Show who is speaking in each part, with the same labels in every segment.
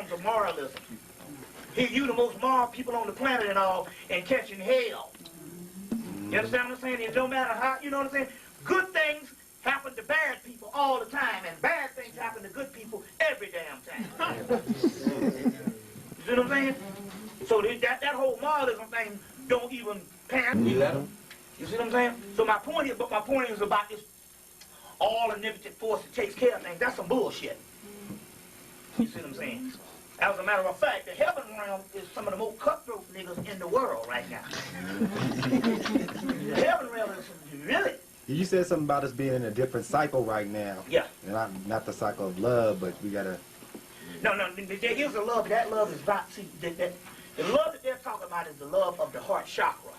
Speaker 1: forms of moralism. Here you the most moral people on the planet and all, and catching hell. You understand what I'm saying? It don't matter how, you know what I'm saying? Good things happen to bad people all the time, and bad things happen to good people every damn time. You see what I'm saying? So that whole moralism thing don't even pass. You see what I'm saying? So my point is about this all omnipotent force that takes care of things. That's some bullshit. You see what I'm saying? As a matter of fact, the heaven realm is some of the most cutthroat niggas in the world right now. The heaven realm is really.
Speaker 2: You said something about us being in a different cycle right now.
Speaker 1: Yeah.
Speaker 2: And not the cycle of love, but we gotta.
Speaker 1: No, there is a love. That love is not. See, the love that they're talking about is the love of the heart chakra.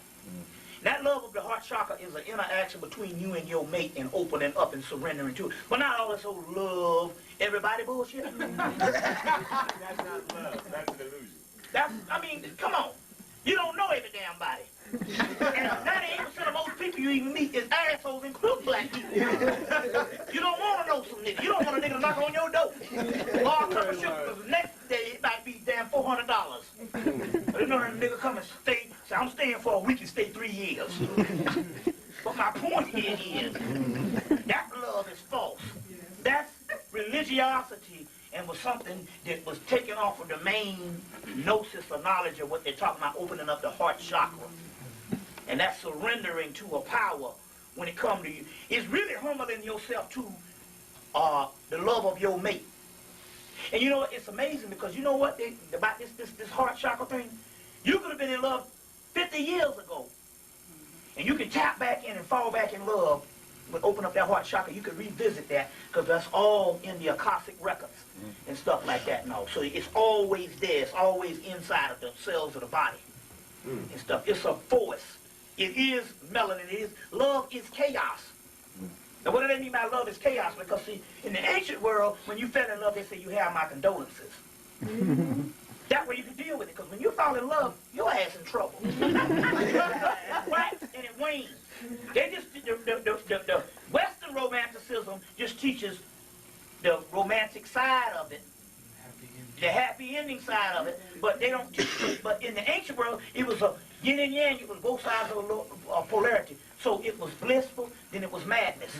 Speaker 1: That love of the heart chakra is an interaction between you and your mate and opening up and surrendering to it. But not all this old love, everybody bullshit.
Speaker 3: That's not love. That's an illusion.
Speaker 1: I mean, come on. You don't know every damn body. And 98% of most people you even meet is assholes, including black people. You don't want to know some nigga. You don't want a nigga to knock on your door. Or come because the next day it might be damn $400. But you know that nigga come and stay. Say, I'm staying for a week and stay 3 years. But my point here is that love is false. That's religiosity and was something that was taken off of the main gnosis or knowledge of what they're talking about, opening up the heart chakra. And that's surrendering to a power when it comes to you. It's really humbling yourself to the love of your mate. And you know what? It's amazing because you know what? About this heart chakra thing? You could have been in love 50 years ago. And you can tap back in and fall back in love. But open up that heart chakra, you can revisit that because that's all in the Akashic records and stuff like that and all. So it's always there. It's always inside of the cells of the body and stuff. It's a force. It is melanin. It is love is chaos. Now what do they mean by love is chaos? Because see, in the ancient world, when you fell in love, they say you have my condolences. That way you can deal with it. Because when you fall in love, your ass in trouble. Right? And it wanes. They just the Western romanticism just teaches the romantic side of it, the happy ending side of it, but they don't teach it. But in the ancient world, it was a yin and yang. It was both sides of polarity. So it was blissful, then it was madness.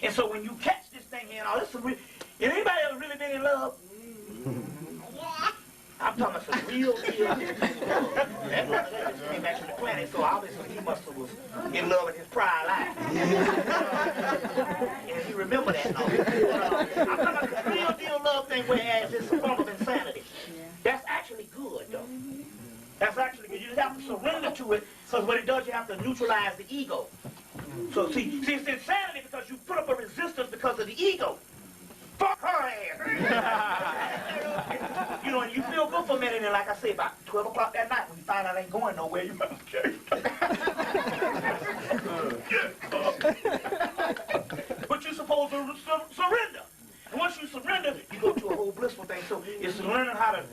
Speaker 1: And so when you catch this thing here, and all this, anybody ever really been in love? I'm talking about some real deal. That brother just came back from the planet, so obviously he must have was in love with his prior life. And he remembered that. I'm talking about the real deal love thing, whereas it's a form of insanity. That's actually good, though. That's actually good. You just have to surrender to it, because what it does, you have to neutralize the ego. So see, it's insanity because you put up a resistance because of the ego. Fuck her ass. You know, and you feel good for a minute, and like I say, about 12 o'clock that night, when you find out it ain't going nowhere, you okay. But you're supposed to surrender. And once you surrender, you go to a whole blissful thing. So it's learning how to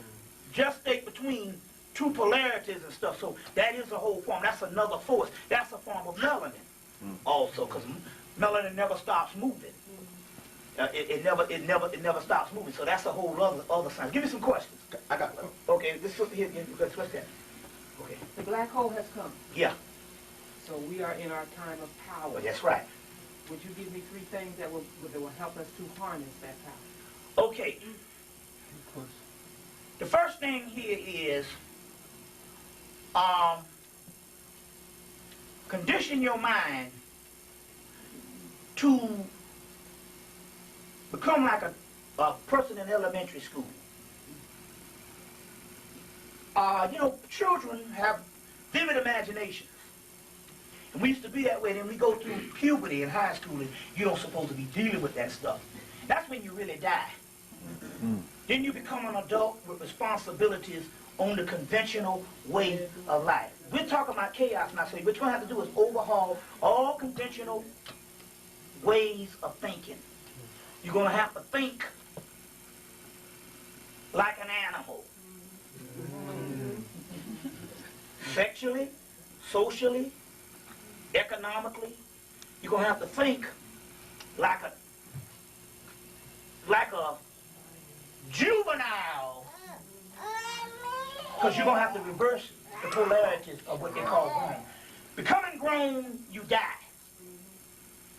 Speaker 1: gestate between two polarities and stuff. So that is a whole form. That's another force. That's a form of melanin also, because melanin never stops moving. It never stops moving. So that's a whole other science. Give me some questions.
Speaker 2: I got one.
Speaker 1: Okay, this sister here again. What's that? Okay.
Speaker 4: The black hole has come.
Speaker 1: Yeah.
Speaker 4: So we are in our time of power.
Speaker 1: Well, that's right.
Speaker 4: Would you give me 3 things that will help us to harness that power?
Speaker 1: Okay. The first thing here is condition your mind to become like a person in elementary school. You know, children have vivid imaginations. And we used to be that way. Then we go through puberty in high school, and you don't supposed to be dealing with that stuff. That's when you really die. Then you become an adult with responsibilities on the conventional way of life. We're talking about chaos now, so what you're going to have to do is overhaul all conventional ways of thinking. You're going to have to think like an animal. Sexually, socially, economically. You're going to have to think like a juvenile. Because you're going to have to reverse the polarities of what they call grown. Becoming grown, you die.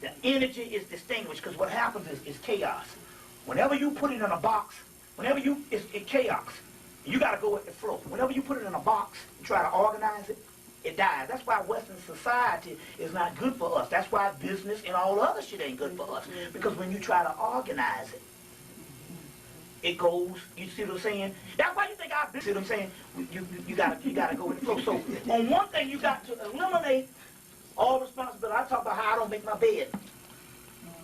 Speaker 1: The energy is distinguished because what happens is chaos. Whenever you put it in a box, it's chaos. You got to go with the flow. Whenever you put it in a box and try to organize it, it dies. That's why Western society is not good for us. That's why business and all other shit ain't good for us. Because when you try to organize it, it goes, you see what I'm saying? That's why you think our business, see what I'm saying? You gotta go with the flow. So on one thing, you got to eliminate all responsibility. I talk about how I don't make my bed.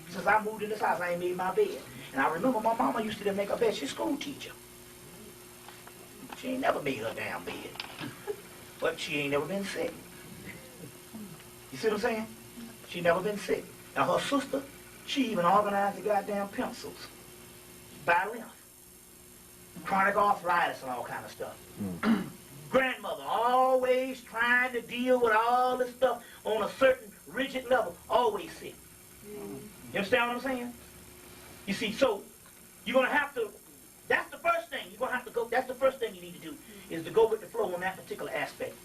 Speaker 1: Since I moved in this house, I ain't made my bed. And I remember my mama used to make her bed. She's a school teacher. She ain't never made her damn bed. But she ain't never been sick. You see what I'm saying? She never been sick. Now her sister, she even organized the goddamn pencils. By length. Chronic arthritis and all kind of stuff. Grandmother always trying to deal with all this stuff on a certain rigid level. Always sick. You understand what I'm saying? You see, so you're going to have to, that's the first thing. You're going to have to go, that's the first thing you need to do, is to go with the flow on that particular aspect.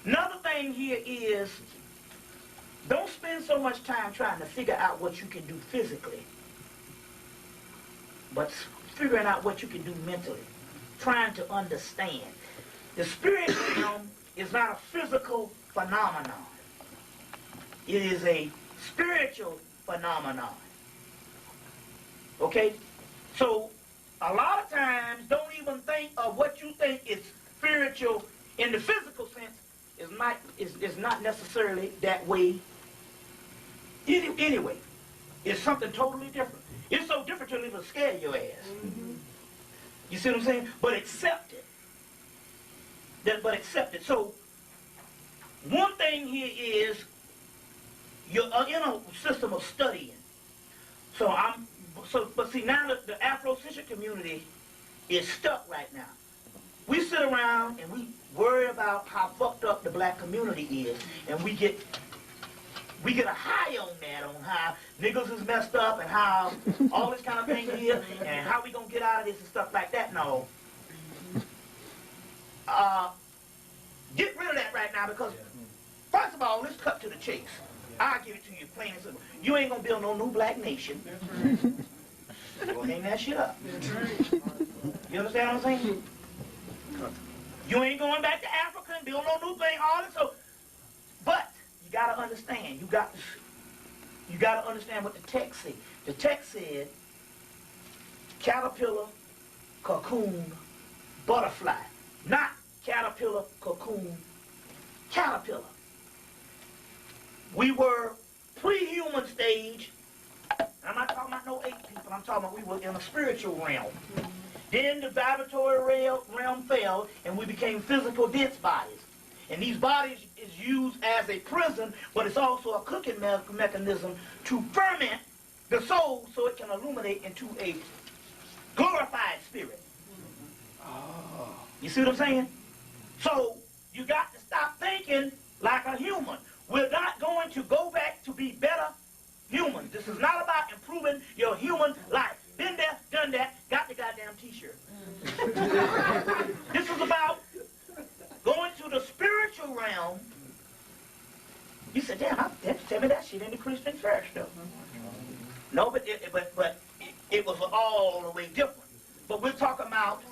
Speaker 1: Another thing here is, don't spend so much time trying to figure out what you can do physically, but figuring out what you can do mentally, trying to understand. The spirit realm is not a physical phenomenon. It is a spiritual phenomenon. Okay? So, a lot of times, don't even think of what you think is spiritual in the physical sense is not necessarily that way. Anyway, it's something totally different. It's so different you'll even scare your ass. You see what I'm saying? But accept it. But accept it. So, one thing here is you're in a system of studying. But see, now the Afro-centric community is stuck right now. We sit around and we worry about how fucked up the black community is, and we get a high on that, on how niggas is messed up and how all this kind of thing here, and how we gonna get out of this and stuff like that. No. Get rid of that right now, because first of all, let's cut to the chase. I'll give it to you plain and simple. You ain't gonna build no new black nation. Go hang that shit up. You understand what I'm saying? You ain't going back to Africa and build no new thing, all this. So, but you gotta understand. You gotta understand what the text said. The text said, caterpillar, cocoon, butterfly. Not caterpillar, cocoon, caterpillar. We were pre-human stage. I'm not talking about no ape people. I'm talking about we were in a spiritual realm. Then the vibratory realm fell, and we became physical dense bodies. And these bodies is used as a prison, but it's also a cooking mechanism to ferment the soul so it can illuminate into a glorified spirit. You see what I'm saying? So you got to stop thinking like a human. We're not going to go back to be better humans. This is not about improving your human life. Been there, done that, got the goddamn t-shirt. This is about going to the spiritual realm. You said, damn, tell me that shit in the Christian church, though. No, but it was all the way different. But we're talking about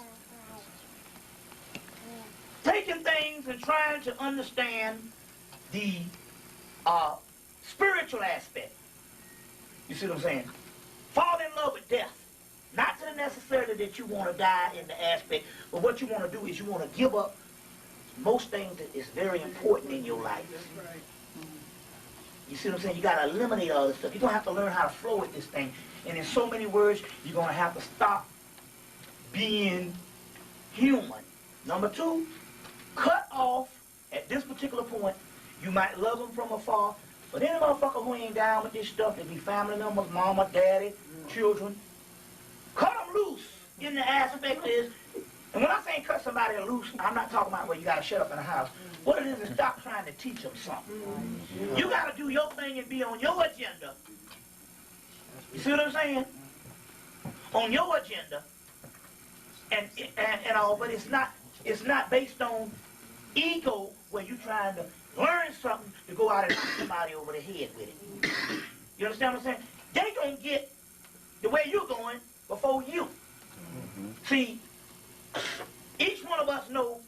Speaker 1: taking things and trying to understand the spiritual aspect. You see what I'm saying? Fall in love with death. Not to necessarily that you want to die in the aspect, but what you want to do is you want to give up most things that is very important in your life. You see what I'm saying? You got to eliminate all this stuff. You're going to have to learn how to flow with this thing. And in so many words, you're going to have to stop being human. Number two, cut off at this particular point. You might love them from afar, but any motherfucker who ain't down with this stuff, they be family members, mama, daddy, children, cut them loose in the aspect is, and when I say cut somebody loose, I'm not talking about where you got to shut up in the house. What it is stop trying to teach them something. You got to do your thing and be on your agenda. You see what I'm saying? On your agenda, and all, but it's not it's not based on ego where you're trying to learn something to go out and knock somebody over the head with it. You understand what I'm saying? They gonna get the way you're going before you. See, each one of us know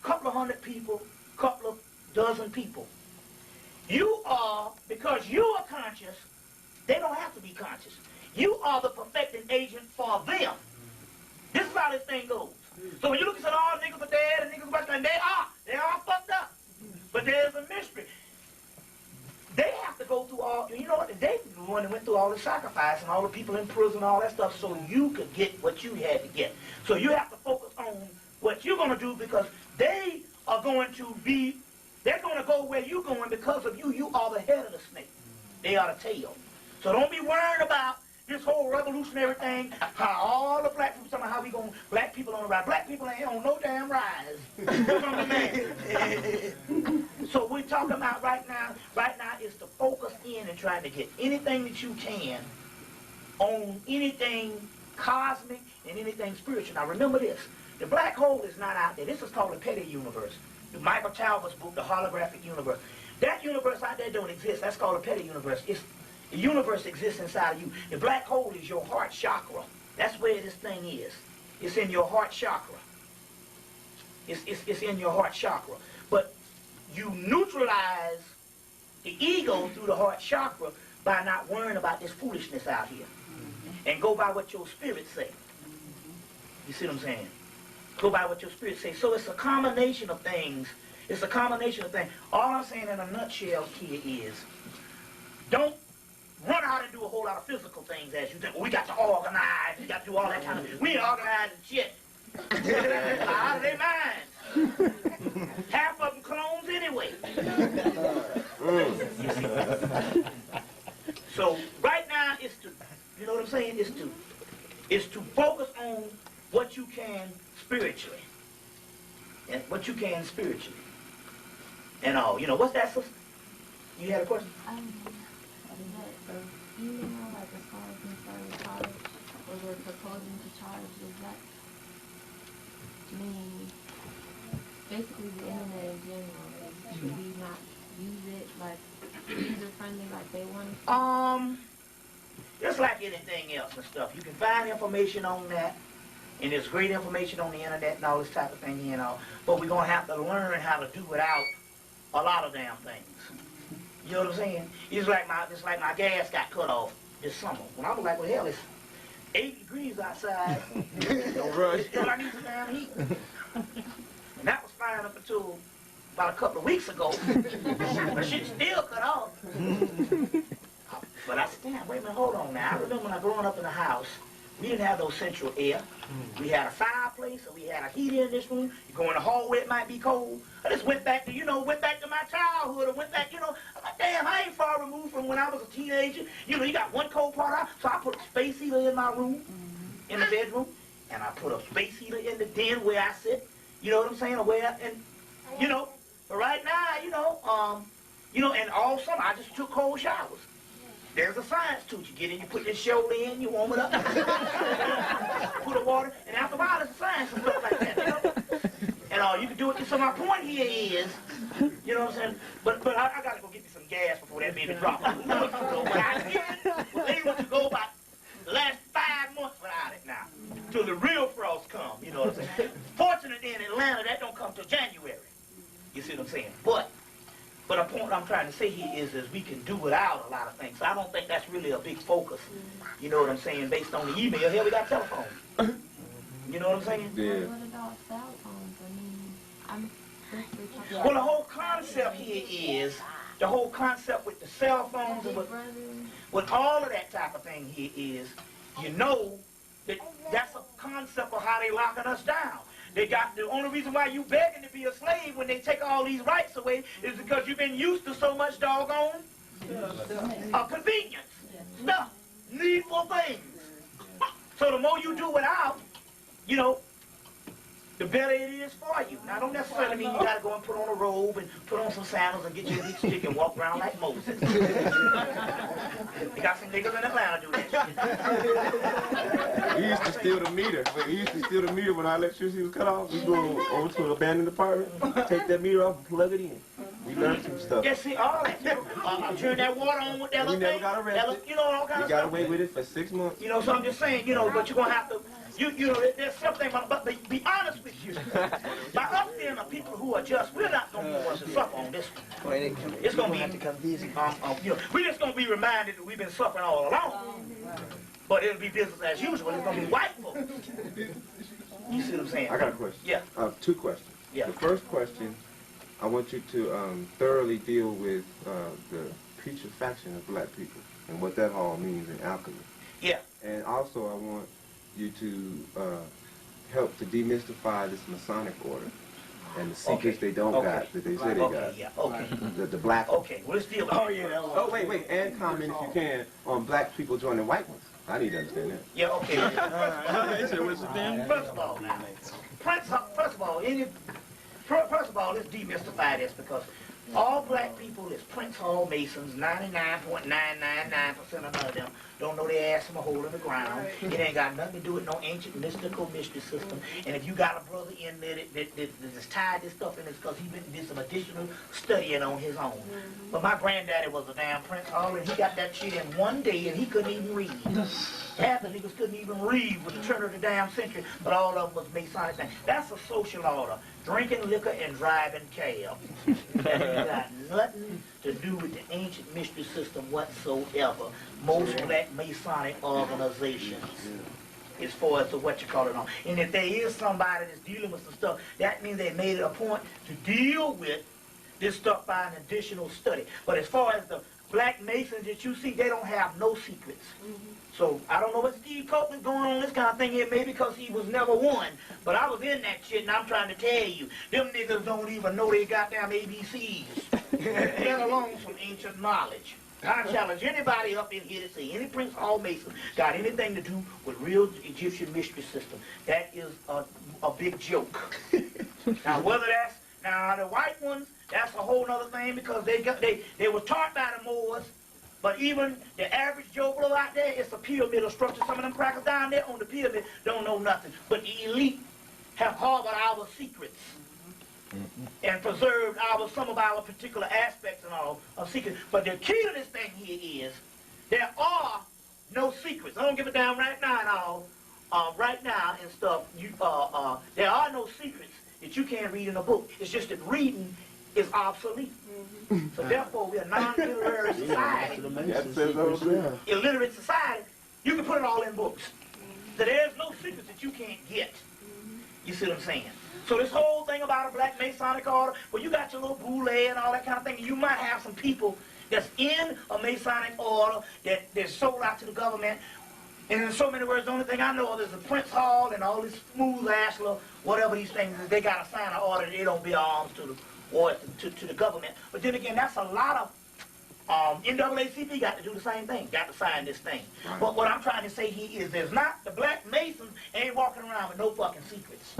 Speaker 1: a couple of hundred people, couple of dozen people. You are, because you are conscious, they don't have to be conscious. You are the perfecting agent for them. This is how this thing goes. So when you look and say, oh, niggas are dead and niggas are busting, they are fucked up. But there's a mystery. They have to go through all, you know what, they the one that went through all the sacrifice and all the people in prison, all that stuff, so you could get what you had to get. So you have to focus on what you're going to do, because they are going to be, they're going to go where you're going because of you. You are the head of the snake. They are the tail. So don't be worried about this whole revolutionary thing, how all the black people talking about how we going, black people on the rise. Black people ain't on no damn rise. From the man. So we're talking about right now is to focus in and try to get anything that you can on anything cosmic and anything spiritual. Now remember this, the black hole is not out there. This is called the petty universe. The Michael Talbot's book, The Holographic Universe. That universe out there don't exist. That's called a petty universe. The universe exists inside of you. The black hole is your heart chakra. That's where this thing is. It's in your heart chakra. It's in your heart chakra. But you neutralize the ego through the heart chakra by not worrying about this foolishness out here. And go by what your spirit say. You see what I'm saying? Go by what your spirit say. So it's a combination of things. It's a combination of things. All I'm saying in a nutshell here is, don't run out and do a whole lot of physical things as you think. Well, we got to organize. We got to do all that kind of. We ain't organizing shit. Out of their minds. Half of them clones anyway. So right now is to, you know what I'm saying? Is to focus on what you can spiritually. And what you can spiritually. And all. You know, what's that, sister? You had a question?
Speaker 5: You know, like as far as concerned college, or we're proposing to charge, does that mean basically the internet in general? Should we not use it like user friendly, like they want to?
Speaker 1: Just like anything else and stuff. You can find information on that, and there's great information on the internet and all this type of thing, you know. But we're gonna have to learn how to do without a lot of damn things. You know what I'm saying? It's like my gas got cut off this summer. When I was like, well, hell, it's 8 degrees outside.
Speaker 3: Don't rush.
Speaker 1: I need some damn heat. And that was fine up until about a couple of weeks ago. But shit still cut off. But I said, damn, wait a minute, hold on now. I remember when I growing up in the house, we didn't have no central air. We had a fireplace, and we had a heater in this room. You go in the hallway, it might be cold. I just went back to, went back to my childhood, or went back, I'm like, damn, I ain't far removed from when I was a teenager. You got one cold part out, so I put a space heater in my room, in the bedroom, and I put a space heater in the den where I sit. You know what I'm saying? But right now, and all summer, I just took cold showers. There's a science to it. You get in, you put this shoulder in, you warm it up, put the water, and after a while, there's a science and stuff like that, And you can do it. So my point here is, you know what I'm saying? But I got to go get me some gas before that baby drops. But I was able to go about the last 5 months without it now, till the real frost come. You know what I'm saying? Fortunately, in Atlanta, that don't come till January. You see what I'm saying? But a point I'm trying to say here is we can do without a lot of things. So I don't think that's really a big focus. You know what I'm saying? Based on the email, here we got telephone. You know what I'm saying?
Speaker 5: Yeah. What about cell phones? I mean,
Speaker 1: well, the whole concept here is, the whole concept with the cell phones and with all of that type of thing here is, that's a concept of how they locking us down. They got the only reason why you begging to be a slave when they take all these rights away is because you've been used to so much doggone convenience, stuff, needful things. So the more you do without, the better it is for you. Now, don't necessarily mean you got to go and put on a robe and put on some sandals and get you a big stick and walk around like Moses. You got some niggas in Atlanta do that shit.
Speaker 3: We used to steal the meter. When our electricity was cut off. We go over to an abandoned apartment, take that meter off and plug it in. We learned some stuff.
Speaker 1: Yeah, see, all that. Turn that water on with that
Speaker 3: We
Speaker 1: little
Speaker 3: never
Speaker 1: thing.
Speaker 3: got arrested.
Speaker 1: You know, all kind
Speaker 3: We
Speaker 1: of
Speaker 3: got
Speaker 1: stuff.
Speaker 3: away with it for 6 months.
Speaker 1: You know, so I'm just saying, you know, but you're going to have to, you know, there's something, but be honest with you. By us being the people who are just, we're not going to be the ones to suffer on this one. It's going to be, you know, we're just going to be reminded that we've been suffering all along. But it'll be business as usual. It's going to be white folks. You see what I'm saying?
Speaker 3: I got a question.
Speaker 1: Yeah.
Speaker 3: 2 questions.
Speaker 1: Yeah.
Speaker 3: The first question, I want you to thoroughly deal with the putrefaction of black people and what that all means in alchemy.
Speaker 1: Yeah.
Speaker 3: And also I want you to help to demystify this Masonic order and the secrets they don't got that they say they got.
Speaker 1: Yeah, okay.
Speaker 3: The black
Speaker 1: Okay, well, let's deal with that.
Speaker 3: Oh, wait, and comment if you can on black people joining white ones. I need to understand that.
Speaker 1: Yeah, okay. First of all, now, first of all, let's demystify this because all black people is Prince Hall Masons. 99.999% of them don't know their ass from a hole in the ground. It ain't got nothing to do with no ancient mystical mystery system. And if you got a brother in there that just tied this stuff in, it's because he did some additional studying on his own. But my granddaddy was a damn Prince Hall, and he got that shit in one day, and he couldn't even read. Half the niggas couldn't even read with the turn of the damn century, but all of them was Masonic things. That's a social order. Drinking liquor and driving cab. That ain't got nothing to do with the ancient mystery system whatsoever. Most black Masonic organizations, as far as what you call it on. And if there is somebody that's dealing with some stuff, that means they made it a point to deal with this stuff by an additional study. But as far as the black Masons that you see, they don't have no secrets. So I don't know what Steve Copeland's going on this kind of thing here, maybe because he was never one. But I was in that shit, and I'm trying to tell you, them niggas don't even know they goddamn ABCs, let alone some ancient knowledge. I challenge anybody up in here to say any Prince Hall Mason got anything to do with real Egyptian mystery system. That is a big joke. Now whether that's the white ones, that's a whole other thing because they were taught by the Moors. But even the average Joe Blow out there, it's a pyramidal structure. Some of them crackers down there on the pyramid don't know nothing. But the elite have harbored our secrets and preserved some of our particular aspects and all of secrets. But the key to this thing here is there are no secrets. I don't give a damn right now and all. Right now and stuff, there are no secrets that you can't read in a book. It's just that reading is obsolete. So therefore, we're a non-literary society. Illiterate society, you can put it all in books. So there's no secrets that you can't get. You see what I'm saying? So this whole thing about a black Masonic order, well, you got your little boule and all that kind of thing. You might have some people that's in a Masonic order that's sold out to the government. And in so many words, the only thing I know of is the Prince Hall and all this smooth Ashler, whatever these things is, they got to sign an order that they don't bear arms to the government. But then again, that's a lot of NAACP got to do the same thing, got to sign this thing. Right. But what I'm trying to say here is there's not, the black Masons ain't walking around with no fucking secrets.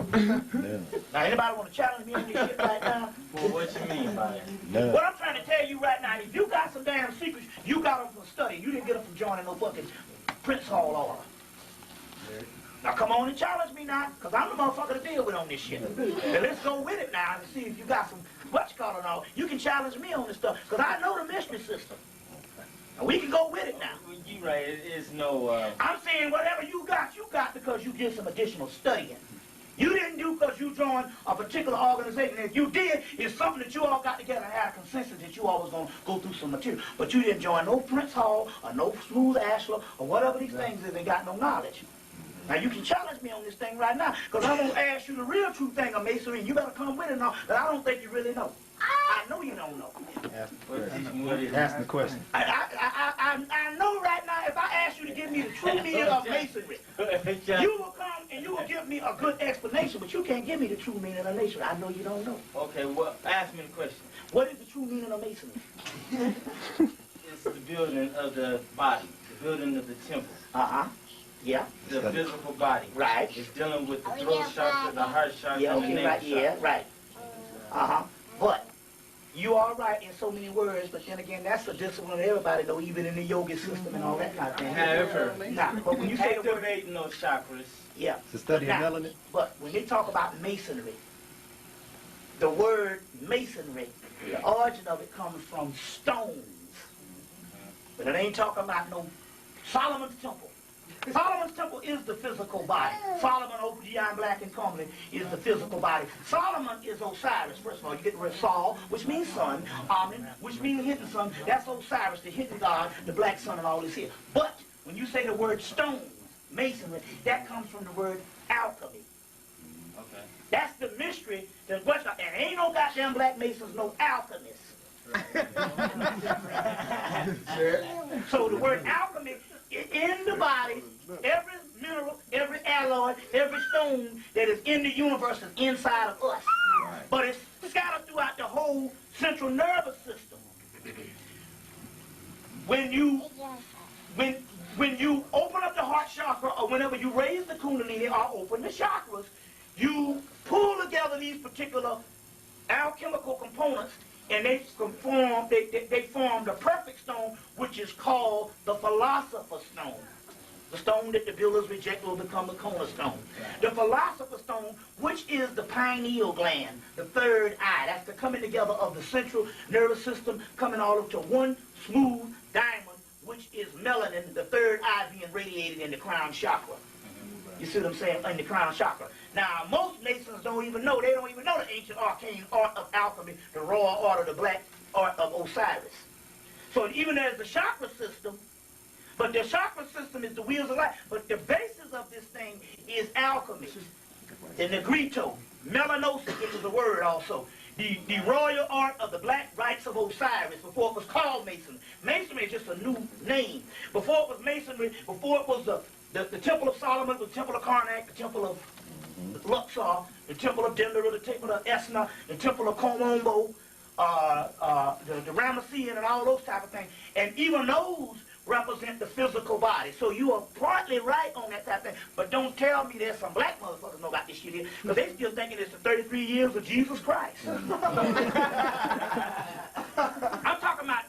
Speaker 1: Now, anybody want to challenge me on this shit right now?
Speaker 6: Well, what you mean by it?
Speaker 1: No. What I'm trying to tell you right now, if you got some damn secrets, you got them from study. You didn't get them from joining no fucking Prince Hall order. Now come on and challenge me now, because I'm the motherfucker to deal with on this shit. Now let's go with it now and see if you got some whatchamacallit all. You can challenge me on this stuff, because I know the mystery system. And we can go with it now.
Speaker 6: You right, it's no...
Speaker 1: I'm saying whatever you got because you did some additional studying. You didn't do because you joined a particular organization. If you did, it's something that you all got together and had a consensus that you all was going to go through some material. But you didn't join no Prince Hall or no Smooth Ashler or whatever these things is. They got no knowledge. Now, you can challenge me on this thing right now, because I'm going to ask you the real true thing of Masonry, and you better come with it now, that I don't think you really know. I know you don't know.
Speaker 2: Ask the question.
Speaker 1: I know right now, if I ask you to give me the true meaning of Masonry, you will come and you will give me a good explanation, but you can't give me the true meaning of Masonry. I know you don't know.
Speaker 6: Okay, well, ask me the question.
Speaker 1: What is the true meaning of Masonry?
Speaker 6: It's the building of the body, the building of the temple.
Speaker 1: Uh-huh. Yeah.
Speaker 6: The physical body.
Speaker 1: Right.
Speaker 6: It's dealing with the throat chakra, the heart chakra,
Speaker 1: Yeah,
Speaker 6: and the
Speaker 1: okay,
Speaker 6: navel
Speaker 1: right,
Speaker 6: chakra.
Speaker 1: yeah, right. But you are right in so many words, but then again, that's a discipline that everybody know, even in the yoga system and all that kind of thing.
Speaker 6: However,
Speaker 1: Nah, but when you say the word,
Speaker 6: activating those chakras.
Speaker 1: yeah.
Speaker 2: It's the study of
Speaker 1: Now,
Speaker 2: melanin.
Speaker 1: but when they talk about masonry, the word masonry, the origin of it comes from stones. But it ain't talking about no Solomon's temple. Solomon's temple is the physical body. Solomon, OGI Black and Comely, is the physical body. Solomon is Osiris. First of all, you get the word Sol, which means sun, Amen, which means hidden sun. That's Osiris, the hidden god, the black sun, and all this here. But when you say the word stone, masonry, that comes from the word alchemy.
Speaker 6: Okay.
Speaker 1: That's the mystery. And ain't no goddamn black masons, no alchemists. So the word alchemy, in the body, every mineral, every alloy, every stone that is in the universe is inside of us. But it's scattered throughout the whole central nervous system. When you open up the heart chakra, or whenever you raise the kundalini or open the chakras, you pull together these particular alchemical components, and they form the perfect stone, which is called the philosopher's stone. The stone that the builders reject will become the cornerstone. The philosopher's stone, which is the pineal gland, the third eye. That's the coming together of the central nervous system, coming all up to one smooth diamond, which is melanin, the third eye being radiated in the crown chakra. You see what I'm saying? In the crown chakra. Now, most Masons don't even know. They don't even know the ancient arcane art of alchemy, the royal art of the black art of Osiris. So even there's the chakra system, but the chakra system is the wheels of life. But the basis of this thing is alchemy. The negrito, melanosis, which is a word also. The royal art of the black rites of Osiris, before it was called Masonry. Masonry is just a new name. Before it was Masonry, before it was the Temple of Solomon, the Temple of Karnak, the Temple of Luxor, the Temple of Dendera, the Temple of Esna, the Temple of Komombo, the Ramessean, and all those type of things. And even those represent the physical body. So you are partly right on that type of thing. But don't tell me there's some black motherfuckers know about this shit here, because they still thinking it's the 33 years of Jesus Christ. I'm talking about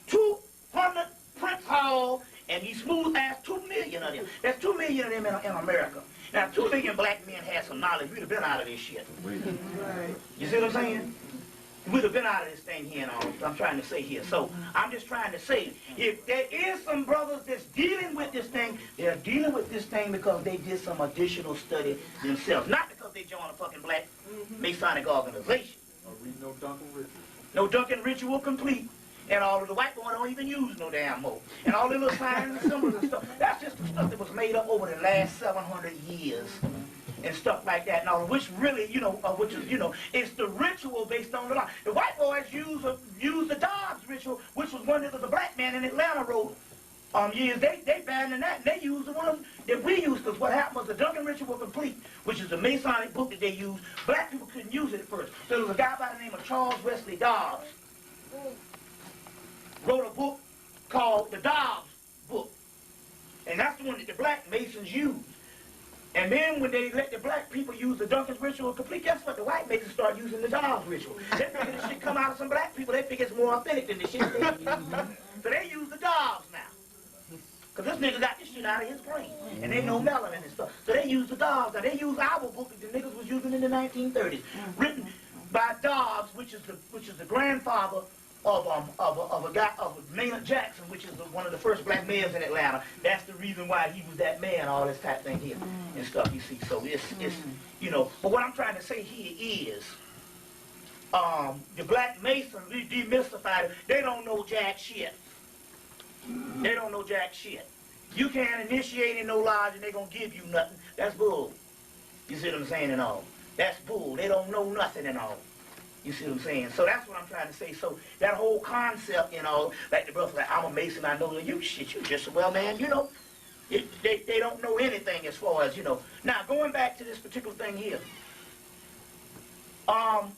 Speaker 1: 200 Prince Hall and these smooth ass 2 million of them. There's 2 million of them in America. Now, 2 million black men had some knowledge. We'd have been out of this shit. You see what I'm saying? We'd have been out of this thing here and all. I'm trying to say here. So I'm just trying to say, if there is some brothers that's dealing with this thing, they're dealing with this thing because they did some additional study themselves. Not because they joined a fucking black Masonic organization.
Speaker 7: Or read no Duncan Ritual.
Speaker 1: No Duncan Ritual complete. And all of the white boy don't even use no damn more. And all the little signs and symbols and stuff. That's just the stuff that was made up over the last 700 years. And stuff like that. And all of which really, which is, it's the ritual based on the law. The white boys use the Dobbs ritual, which was one that the black man in Atlanta wrote years. They abandoned that, and they used the one that we used, because what happened was the Duncan Ritual Complete, which is the Masonic book that they used. Black people couldn't use it at first. So there was a guy by the name of Charles Wesley Dobbs. Wrote a book called the Dobbs book. And that's the one that the black Masons used. And then when they let the black people use the Duncan's Ritual Complete, guess what? The white Masons start using the Dobbs Ritual. They figure this shit come out of some black people. They think it's more authentic than the shit they use. So they use the Dobbs now. Because this nigga got this shit out of his brain. And they know melanin and stuff. So they use the Dobbs. Now they use our book that the niggas was using in the 1930s. Written by Dobbs, which is the grandfather of Maynard Jackson, which is one of the first black mayors in Atlanta. That's the reason why he was that man, all this type of thing here and stuff, you see. So it's but what I'm trying to say here is, the black Masons, we demystified it. They don't know jack shit. They don't know jack shit. You can't initiate in no lodge and they gonna give you nothing. That's bull. You see what I'm saying and all. That's bull. They don't know nothing and all. You see what I'm saying? So that's what I'm trying to say. So that whole concept, like the brother, like, I'm a Mason, I know you shit, you just, well, man, they don't know anything as far as, Now, going back to this particular thing here, our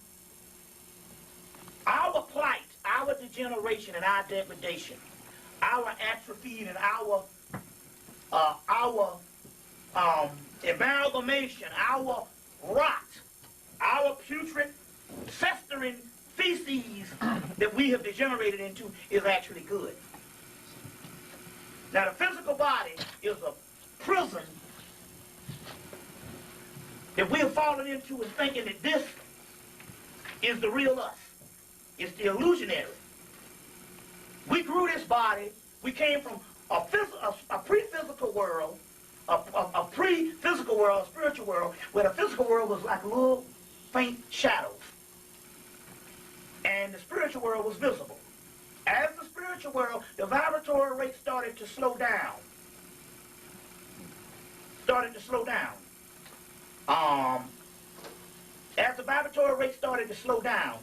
Speaker 1: plight, our degeneration and our degradation, our atrophy and our our amalgamation, our rot, our putrid, festering feces that we have degenerated into is actually good. Now, the physical body is a prison that we have fallen into and thinking that this is the real us. It's the illusionary. We grew this body. We came from a pre-physical world, a pre-physical world, a spiritual world, where the physical world was like little faint shadows. And the spiritual world was visible. As the spiritual world, the vibratory rate started to slow down. As the vibratory rate started to slow down,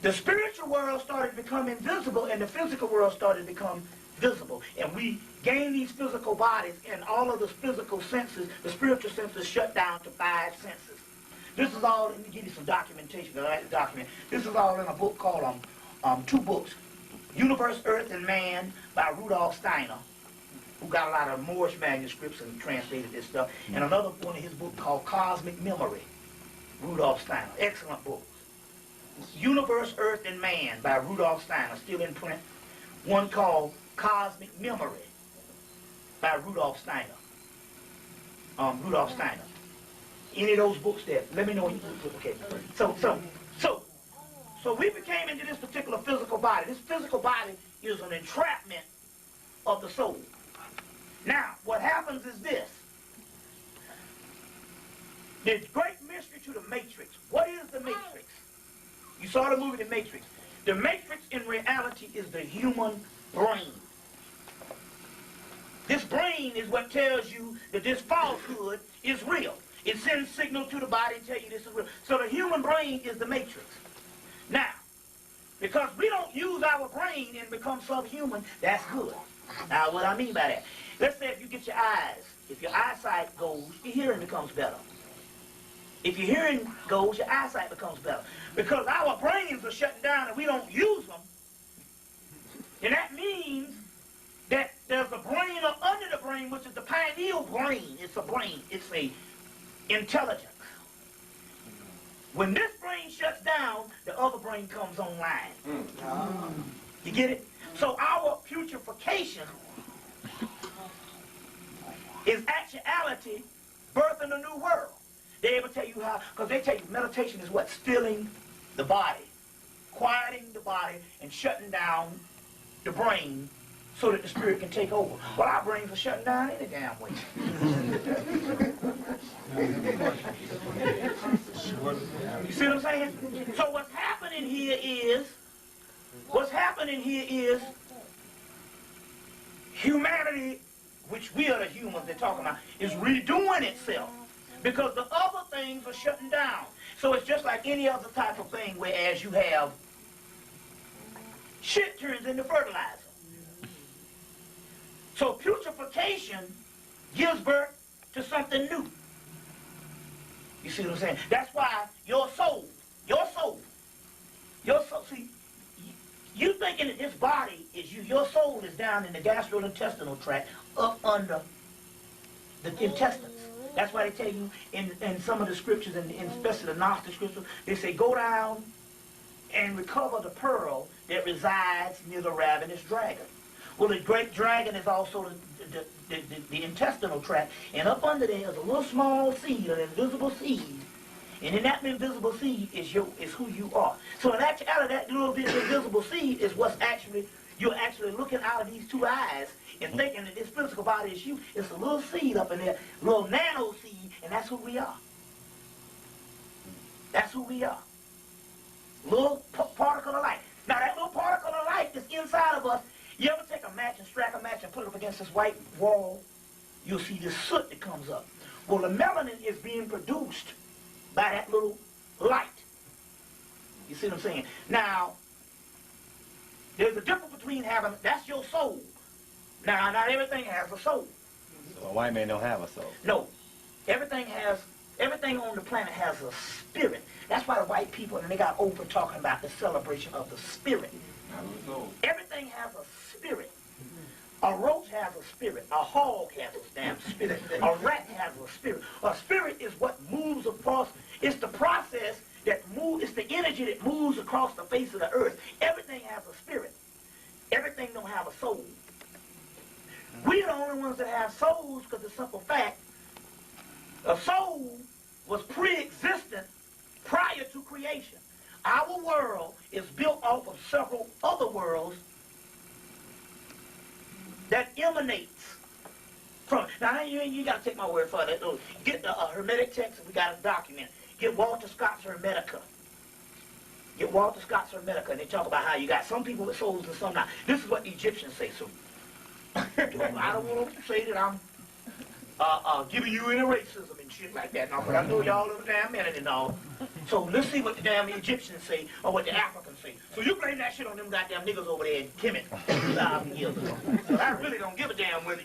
Speaker 1: the spiritual world started to become invisible and the physical world started to become visible. And we gained these physical bodies, and all of the physical senses, the spiritual senses, shut down to 5 senses. This is all, let me give you some documentation, because I like to document. This is all in a book called, 2 books, Universe, Earth, and Man by Rudolf Steiner, who got a lot of Moorish manuscripts and translated this stuff, and another one in his book called Cosmic Memory, Rudolf Steiner. Excellent book. Universe, Earth, and Man by Rudolf Steiner, still in print. One called Cosmic Memory by Rudolf Steiner. Any of those books there, let me know. Okay. So we became into this particular physical body. This physical body is an entrapment of the soul. Now, what happens is this. The great mystery to the Matrix. What is the Matrix? You saw the movie The Matrix. The Matrix in reality is the human brain. This brain is what tells you that this falsehood is real. It sends signal to the body and tell you this is real. So the human brain is the Matrix. Now, because we don't use our brain and become subhuman, that's good. Now, what I mean by that, let's say if you get your eyes, if your eyesight goes, your hearing becomes better. If your hearing goes, your eyesight becomes better. Because our brains are shutting down and we don't use them, and that means that there's a brain up under the brain, which is the pineal brain. It's a brain. It's a intelligence. When this brain shuts down, the other brain comes online. You get it? So our putrefaction is actuality birthing a new world. They ever tell you how, because they tell you meditation is what? Stilling the body, quieting the body, and shutting down the brain so that the spirit can take over. Well, our brains are shutting down any damn way. You see what I'm saying? So what's happening here is humanity, which we are the humans they're talking about, is redoing itself. Because the other things are shutting down. So it's just like any other type of thing, whereas you have shit turns into fertilizer. So putrefaction gives birth to something new. You see what I'm saying? That's why your soul, see, you thinking that this body is you, your soul is down in the gastrointestinal tract, up under the intestines. That's why they tell you in some of the scriptures, and especially the Gnostic scriptures, they say go down and recover the pearl that resides near the ravenous dragon. Well, the great dragon is also the intestinal tract, and up under there is a little small seed, an invisible seed, and in that invisible seed is who you are. So in actuality, that little bit of invisible seed is what's actually, you're actually looking out of these 2 eyes and thinking that this physical body is you. It's a little seed up in there, a little nano seed, and that's who we are. That's who we are. Little particle of light. Now that little particle of light that's inside of us, you ever take a match and strike a match and put it up against this white wall? You'll see this soot that comes up. Well, the melanin is being produced by that little light. You see what I'm saying? Now, there's a difference between having, that's your soul. Now, not everything has a soul.
Speaker 2: So a white man don't have a soul.
Speaker 1: No. Everything on the planet has a spirit. That's why the white people, and they got open talking about the celebration of the spirit. Everything has a spirit. A roach has a spirit. A hog has a damn spirit. A rat has a spirit. A spirit is what moves across. It's the process that moves. It's the energy that moves across the face of the earth. Everything has a spirit. Everything don't have a soul. We're the only ones that have souls because the simple fact, a soul was pre-existent prior to creation. Our world is built off of several other worlds that emanates from. Now, you got to take my word for it. Get the Hermetic text, we got a document. Get Walter Scott's Hermetica. Get Walter Scott's Hermetica, and they talk about how you got some people with souls and some not. This is what the Egyptians say, so I don't want to say that I'm giving you any racism and shit like that, no, but I know y'all live a damn minute and all. So let's see what the damn Egyptians say or what the Africans say. So you blame that shit on them goddamn niggas over there in Hemmitt 2,000 years ago. So I really don't give a damn whether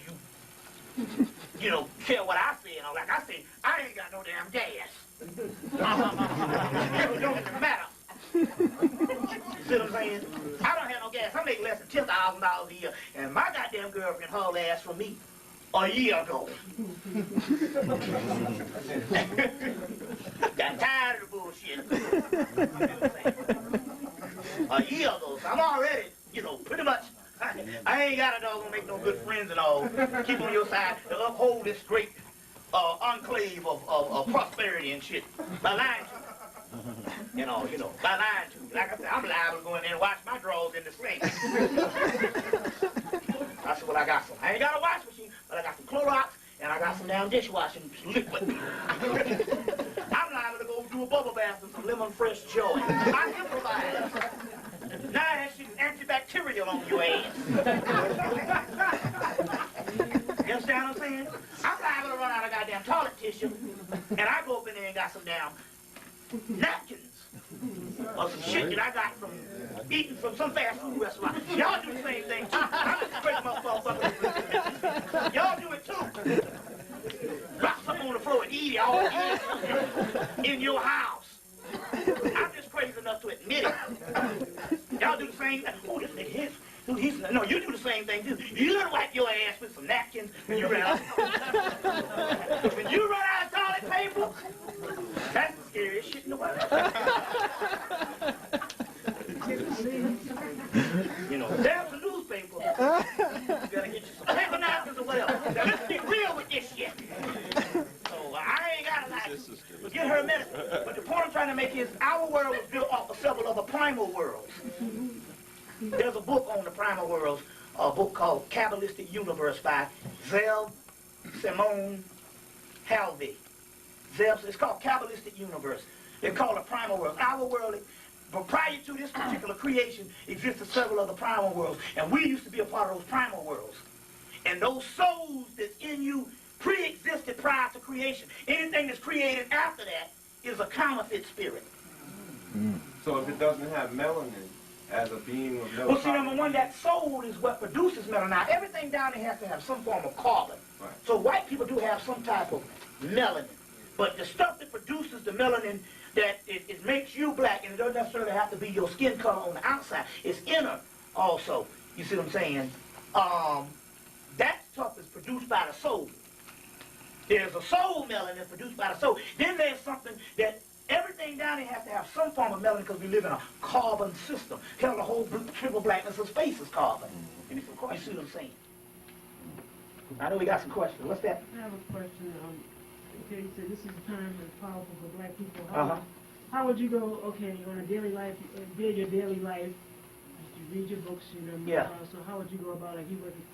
Speaker 1: you know, care what I say and all. Like I say, I ain't got no damn gas. It don't even matter. You see what I'm saying? I don't have no gas. I make less than $10,000 a year, and my goddamn girlfriend hauled ass from me a year ago. Got tired of the bullshit. A year ago, so I'm already, you know, pretty much. I ain't got a dog gonna make no good friends and all. Keep on your side to uphold this great enclave of prosperity and shit by lying to you. You know, by lying to you. Like I said, I'm liable to go in there and wash my drawers in the sink. I said, well, I got some. I ain't got a wash machine, but I got some Clorox and I got some damn dishwashing liquid. I'm liable to go do a bubble bath with some lemon fresh joy. I improvise. Now that shit is antibacterial on your ass. You understand what I'm saying? I'm liable to run out of goddamn toilet tissue, and I go up in there and got some damn napkins or some shit that I got from eating from some fast food restaurant. Y'all do the same thing too. I'm just a crazy motherfucker. Y'all do it too. Drop something on the floor and eat it all in your house. I'm just crazy enough to admit it. Y'all do the same thing. Oh, this nigga is. No, you do the same thing too. You gotta wipe your ass with some napkins when you run out. When you run out of toilet paper, that's the scariest shit in the world. You know, there's a newspaper. You gotta get you some paper napkins or whatever. Now let's be real with this shit. So I ain't gotta lie. But get her a minute. But the point I'm trying to make is our world was built off of several other primal worlds. There's a book on the primal worlds, a book called Kabbalistic Universe by Zev Simon Halvey. It's called Kabbalistic Universe. It's called the primal world. Our world, but prior to this particular creation, existed several other primal worlds, and we used to be a part of those primal worlds. And those souls that's in you pre-existed prior to creation. Anything that's created after that is a counterfeit spirit.
Speaker 3: So if it doesn't have melanin as a being of no
Speaker 1: well, see, number one, that soul is what produces melanin. Now, everything down there has to have some form of carbon.
Speaker 3: Right.
Speaker 1: So white people do have some type of melanin. But the stuff that produces the melanin, that it makes you black, and it doesn't necessarily have to be your skin color on the outside. It's inner also. You see what I'm saying? That stuff is produced by the soul. There's a soul melanin produced by the soul. Then there's something that everything down here has to have some form of melanin because we live in a carbon system. Hell, the whole triple blackness of space is carbon. You see what I'm saying? I know we got some questions. What's that?
Speaker 7: I have a question. Okay, so this is a time that's powerful for black people. How would you go, okay, on a daily life, build your daily life, you read your books, you know,
Speaker 1: yeah.
Speaker 7: So how would you go about it?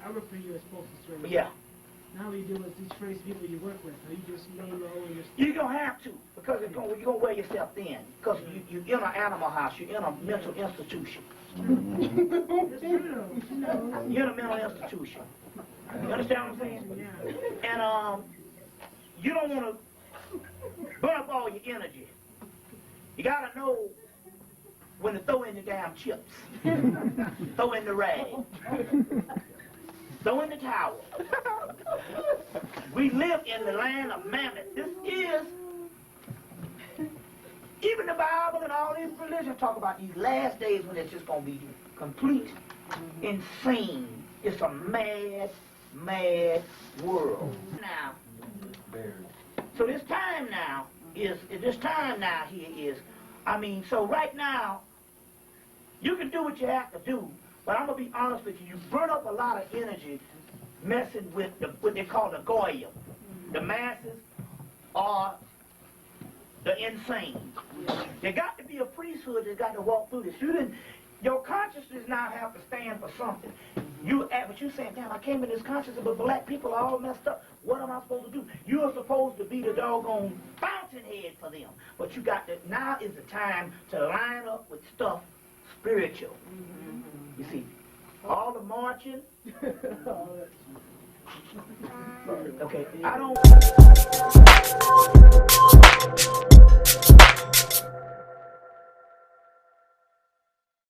Speaker 7: I work for you as postal service.
Speaker 1: Yeah.
Speaker 7: How do you do with these first people you work with? Or you just lay low and
Speaker 1: you don't have to, because you're going to wear yourself thin. Because you're in an animal house, you're in a mental institution.
Speaker 7: It's true, you know.
Speaker 1: You're in a mental institution. You understand what I'm saying?
Speaker 7: Yeah.
Speaker 1: And you don't want to burn up all your energy. You got to know when to throw in the damn chips. Throw in the rag. Throw in the towel. We live in the land of Mammoth. This is Even the Bible and all these religions talk about these last days when it's just going to be complete, insane. It's a mad, mad world. Now, so this time now here is, I mean, so right now, you can do what you have to do, but I'm going to be honest with you, you burn up a lot of energy messing with what they call the Goyim, the masses, or the insane. There got to be a priesthood that got to walk through this. Your consciousness now have to stand for something. But you saying, damn, I came in this consciousness, but black people are all messed up. What am I supposed to do? You are supposed to be the doggone fountainhead for them. But you got to, now is the time to line up with stuff spiritual. You see, all the marching. Okay, I don't...